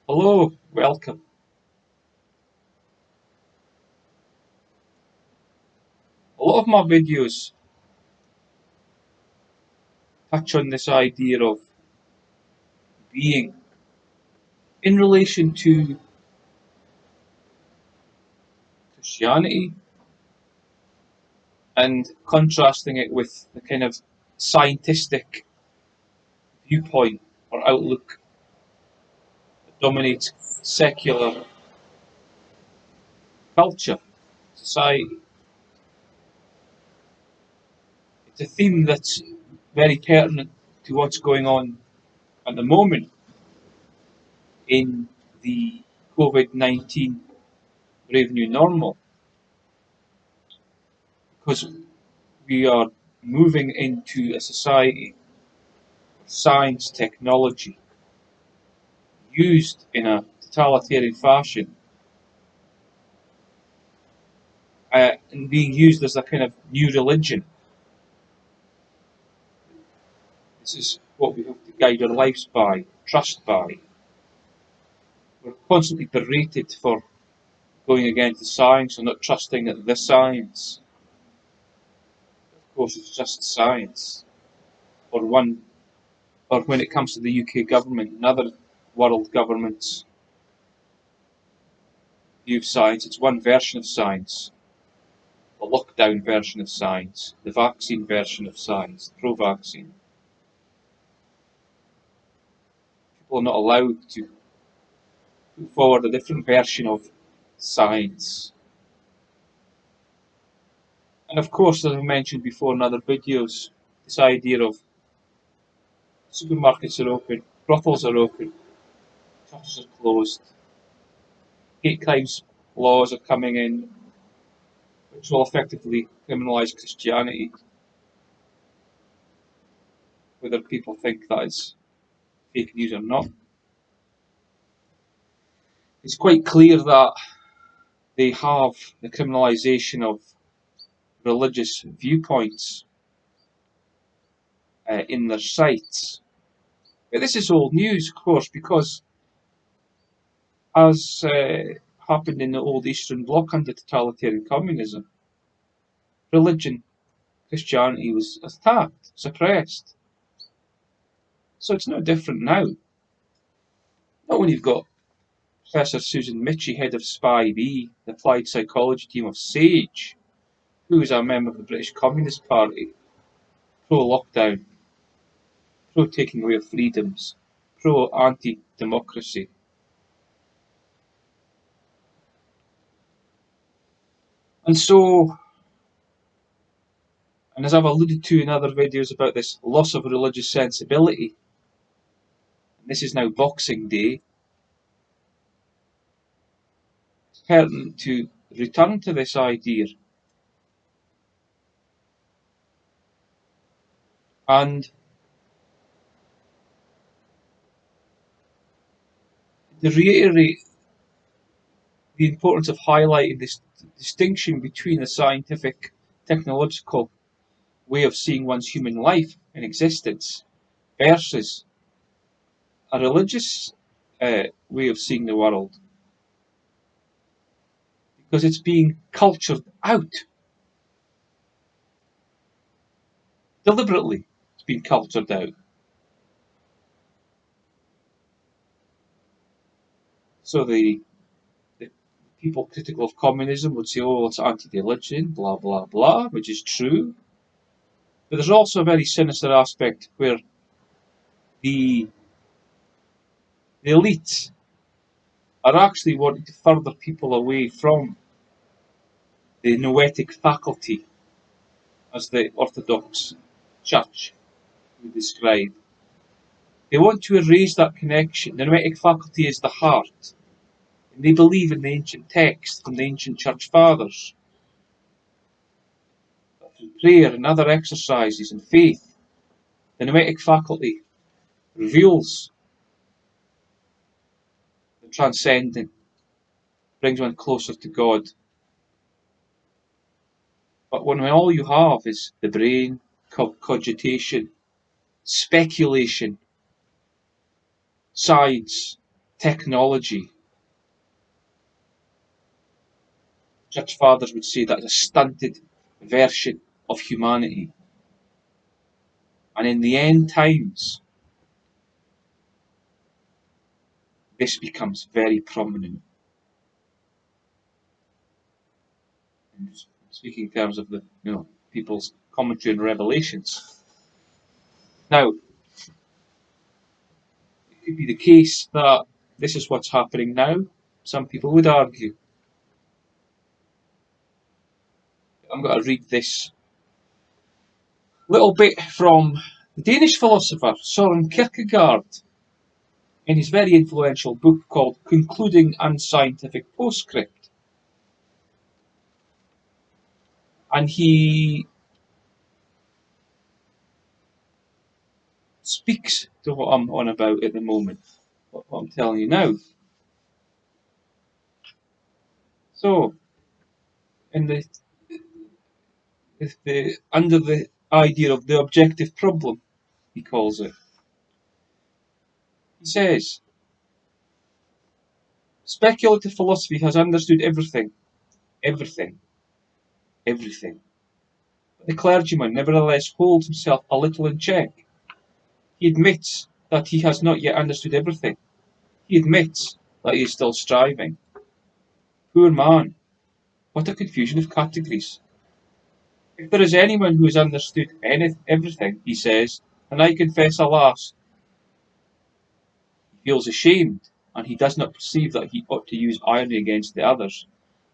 Hello, welcome. A lot of my videos touch on this idea of being in relation to Christianity and contrasting it with the kind of scientific viewpoint or outlook that dominates secular culture, society. It's a theme that's very pertinent to what's going on at the moment in the Covid-19 Brave New Normal, because we are moving into a society of science, technology, used in a totalitarian fashion, and being used as a kind of new religion. This is what we have to guide our lives by, trust by. We're constantly berated for going against the science or not trusting the science. Of course, it's just science. Or when it comes to the UK government and other world governments' view of science, it's one version of science. The lockdown version of science, the vaccine version of science, pro-vaccine. People are not allowed to put forward a different version of science. And of course, as I mentioned before in other videos, this idea of supermarkets are open, brothels are open, churches are closed, hate crimes laws are coming in, which will effectively criminalise Christianity, whether people think that is fake news or not. It's quite clear that they have the criminalisation of religious viewpoints in their sights. But this is old news, of course, because as happened in the old Eastern Bloc under totalitarian communism, religion, Christianity was attacked, suppressed. So it's no different now. Not when you've got Professor Susan Mitchie, head of SPI B, the applied psychology team of SAGE, who is a member of the British Communist Party, pro-lockdown, pro-taking away of freedoms, pro-anti-democracy. And so, and as I've alluded to in other videos about this loss of religious sensibility, and this is now Boxing Day, it's pertinent to return to this idea and to reiterate the importance of highlighting this distinction between a scientific, technological way of seeing one's human life and existence versus a religious way of seeing the world, because it's being cultured out. Deliberately, it's been cultured out. So the people critical of communism would say, oh, it's anti-religion, blah, blah, blah, which is true. But there's also a very sinister aspect where the elite are actually wanting to further people away from the noetic faculty, as the Orthodox Church would describe. They want to erase that connection. The noetic faculty is the heart. And they believe in the ancient text from the ancient church fathers. But through prayer and other exercises and faith, the noetic faculty reveals the transcendent, brings one closer to God. But when all you have is the brain, cogitation, speculation, science, technology, church fathers would say that's a stunted version of humanity. And in the end times, this becomes very prominent. And speaking in terms of the people's commentary and revelations. Now, it could be the case that this is what's happening now. Some people would argue. I'm going to read this little bit from the Danish philosopher Søren Kierkegaard in his very influential book called Concluding Unscientific Postscript. And he speaks to what I'm on about at the moment, what I'm telling you now. So, under the idea of the objective problem, he calls it, he says, speculative philosophy has understood everything, everything, everything. But the clergyman nevertheless holds himself a little in check. He admits that he has not yet understood everything. He admits that he is still striving. Poor man, what a confusion of categories. If there is anyone who has understood everything, he says, and I confess, alas, he feels ashamed, and he does not perceive that he ought to use irony against the others,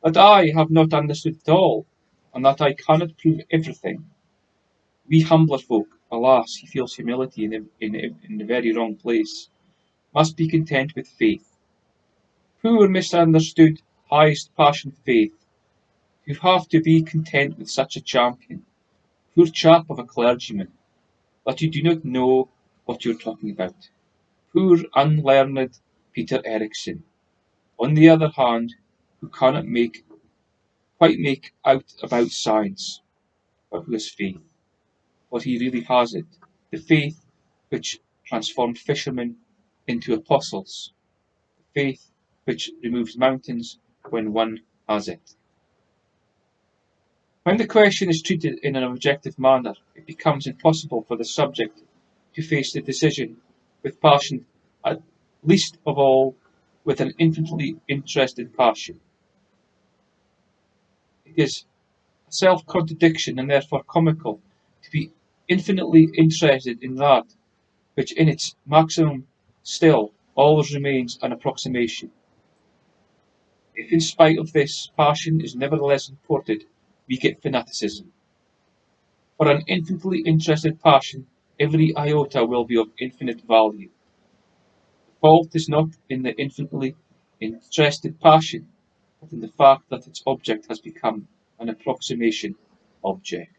that I have not understood at all, and that I cannot prove everything. We humbler folk, alas, he feels humility in the very wrong place, must be content with faith. Poor misunderstood, highest passion faith, you have to be content with such a champion, poor chap of a clergyman, that you do not know what you're talking about. Poor unlearned Peter Eriksson, on the other hand, who cannot quite make out about science, but who has faith. But he really has it, the faith which transformed fishermen into apostles, the faith which removes mountains when one has it. When the question is treated in an objective manner, it becomes impossible for the subject to face the decision with passion, at least of all with an infinitely interested passion. It is a self-contradiction and therefore comical to be infinitely interested in that which in its maximum still always remains an approximation. If in spite of this passion is nevertheless imported, we get fanaticism. For an infinitely interested passion, every iota will be of infinite value. The fault is not in the infinitely interested passion, but in the fact that its object has become an approximation object.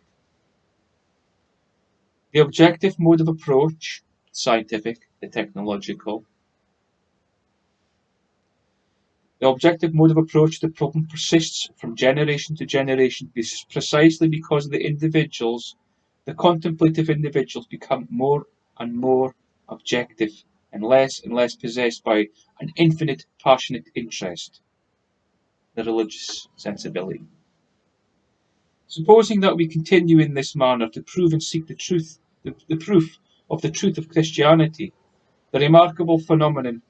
The objective mode of approach, the scientific, the technological, the objective mode of approach to the problem persists from generation to generation precisely because the individuals, the contemplative individuals, become more and more objective and less possessed by an infinite passionate interest, the religious sensibility. Supposing that we continue in this manner to prove and seek the truth, the proof of the truth of Christianity, the remarkable phenomenon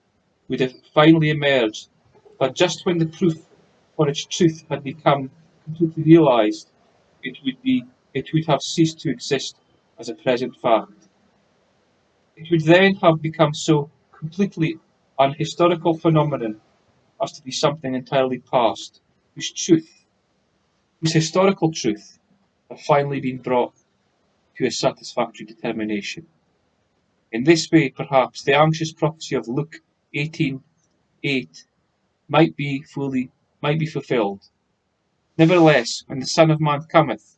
would have finally emerged But just when the proof for its truth had become completely realised, it would have ceased to exist as a present fact. It would then have become so completely an historical phenomenon as to be something entirely past, whose historical truth, had finally been brought to a satisfactory determination. In this way, perhaps, the anxious prophecy of Luke 18:8 might be fulfilled. Nevertheless, when the Son of Man cometh,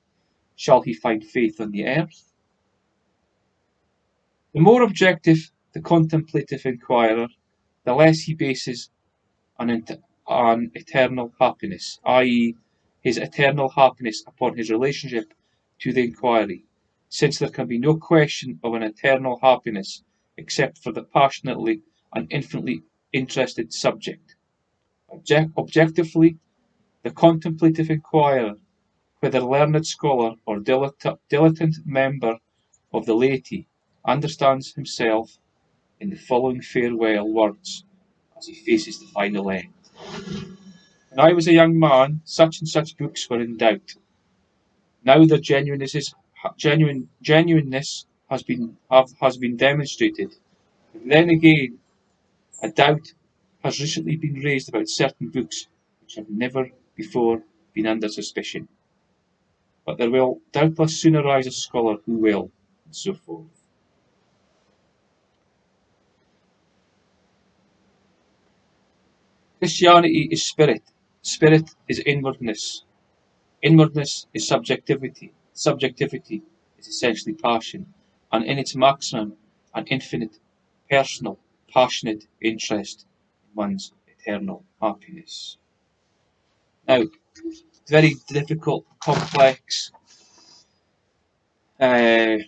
shall he find faith on the earth? The more objective the contemplative inquirer, the less he bases on eternal happiness, i.e., his eternal happiness upon his relationship to the inquiry, since there can be no question of an eternal happiness except for the passionately and infinitely interested subject. Objectively, the contemplative inquirer, whether learned scholar or dilettante member of the laity, understands himself in the following farewell words as he faces the final end. When I was a young man, such and such books were in doubt. Now their genuineness has been demonstrated. But then again, a doubt has recently been raised about certain books which have never before been under suspicion. But there will doubtless soon arise a scholar who will, and so forth. Christianity is spirit. Spirit is inwardness. Inwardness is subjectivity. Subjectivity is essentially passion, and in its maximum, an infinite, personal, passionate interest in one's eternal happiness. Now, very difficult, complex, uh,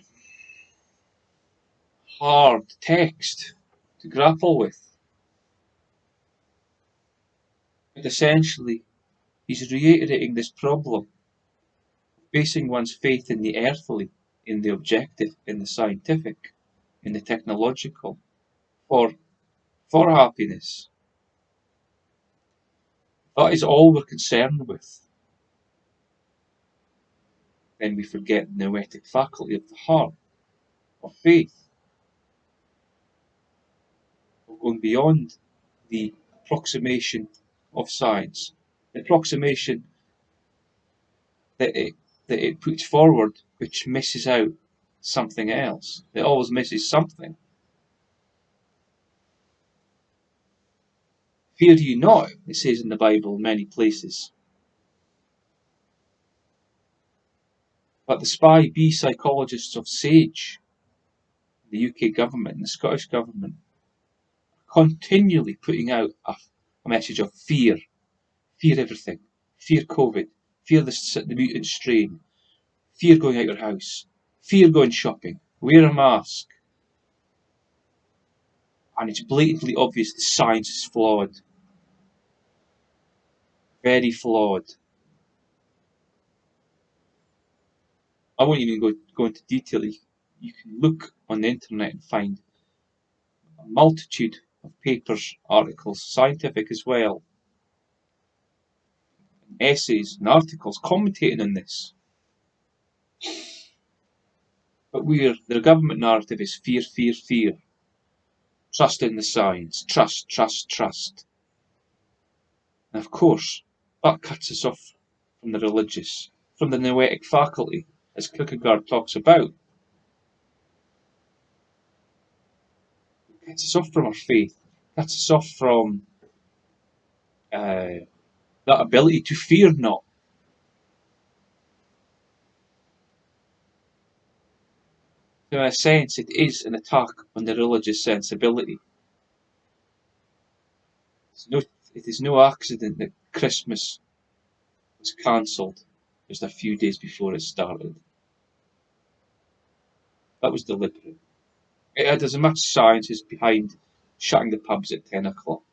hard text to grapple with. But essentially, he's reiterating this problem, basing one's faith in the earthly, in the objective, in the scientific, in the technological, for happiness. That is all we're concerned with. Then we forget the noetic faculty of the heart, of faith, of going beyond the approximation of science, the approximation that it puts forward, which misses out something else. It always misses something. Fear ye not, it says in the Bible in many places. But the spy bee psychologists of SAGE, the UK government and the Scottish government, are continually putting out a message of fear. Fear everything. Fear COVID. Fear the mutant strain. Fear going out your house. Fear going shopping. Wear a mask. And it's blatantly obvious the science is flawed. Very flawed. I won't even go into detail. You can look on the internet and find a multitude of papers, articles, scientific as well, essays and articles commentating on this. But the government narrative is fear, fear, fear. Trust in the science. Trust, trust, trust. And of course, that cuts us off from the religious, from the noetic faculty, as Kierkegaard talks about. It cuts us off from our faith, cuts us off from that ability to fear not. So in a sense, it is an attack on the religious sensibility. It is no accident that Christmas was cancelled just a few days before it started. That was deliberate. It had as much science as behind shutting the pubs at 10 o'clock.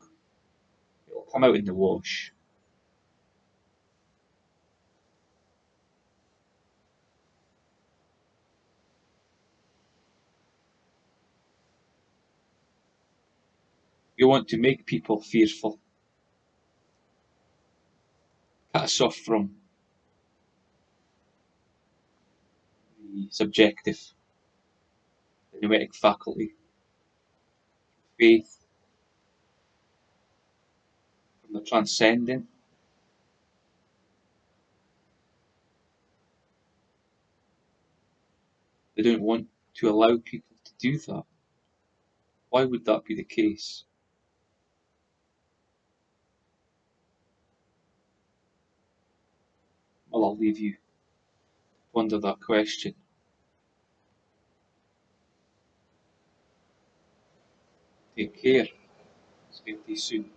It'll come out in the wash. You want to make people fearful. That's off from the subjective, the noetic faculty, faith, from the transcendent. They don't want to allow people to do that. Why would that be the case? Well, I'll leave you to ponder that question. Take care. Speak to you soon.